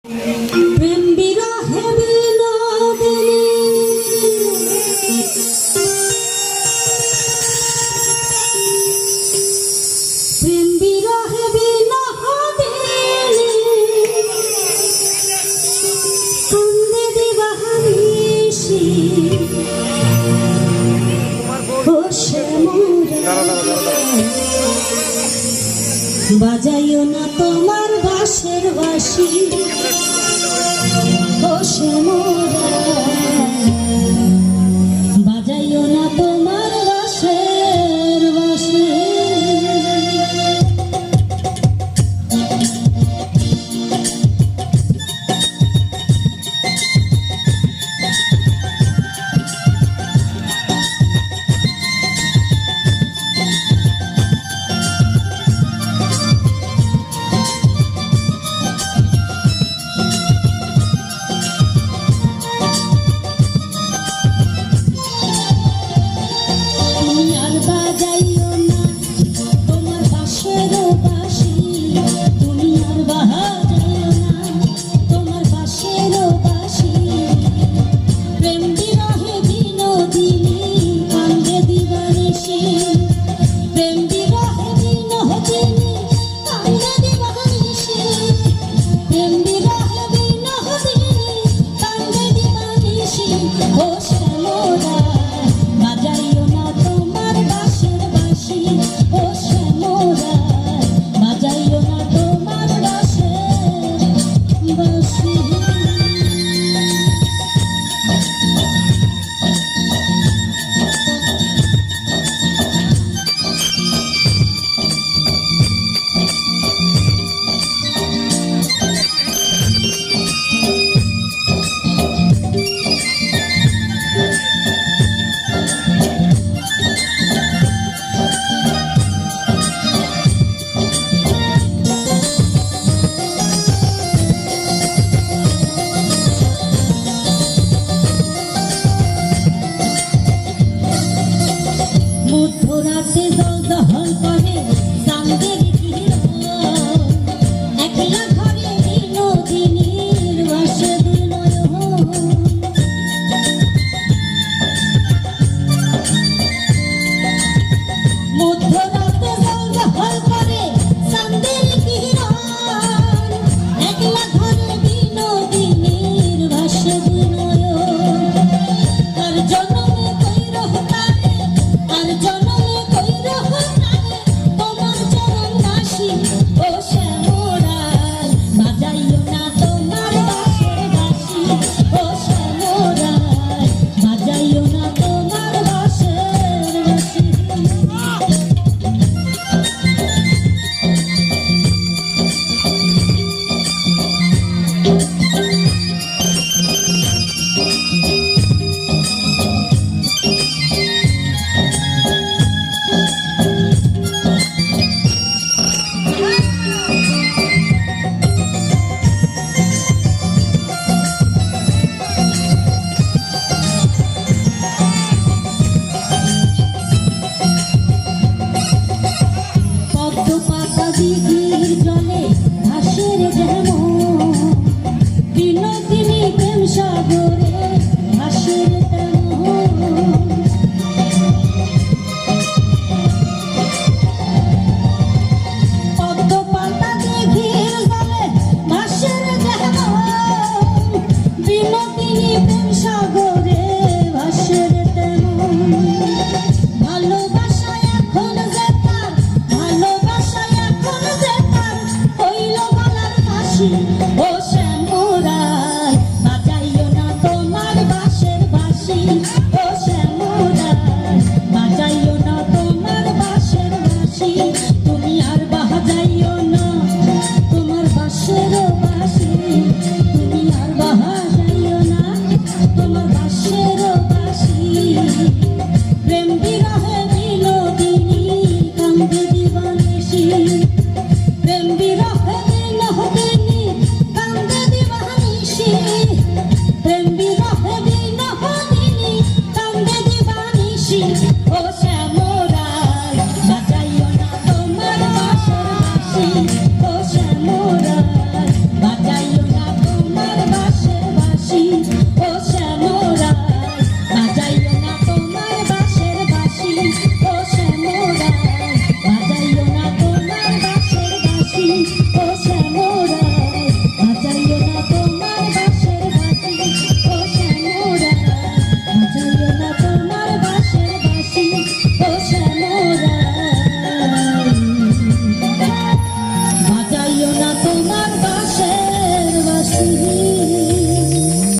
প্রেম বিরহে বিনোদিনী প্রেম বিরহে বিনোদিনী কান্দে দিবানিশি বসে বাজাইও না তোমার বাঁশের বাঁশি বসে বাজাইও না তোমার বাঁশের বাঁশি। মধ্যরাতে জল দহন করে চাঁদের একলা ঘরে বিনোদিনীর বাসে মধ্যরাতে জল দহন করে চাঁদের একলা ঘরে বিনোদিনীর বাসে আর জনমে কইরো তারে আর জনমে কইরো তারে তোমার চরণ দাসী ও শ্যামরায় বাজাইও না তোমার বাঁশের বাঁশি ও শ্যামরায় বাজাইও না তোমার বাঁশের বাঁশি। দিঘির জলে ভাসের যেমন বিনোদিনী প্রেম সাগরে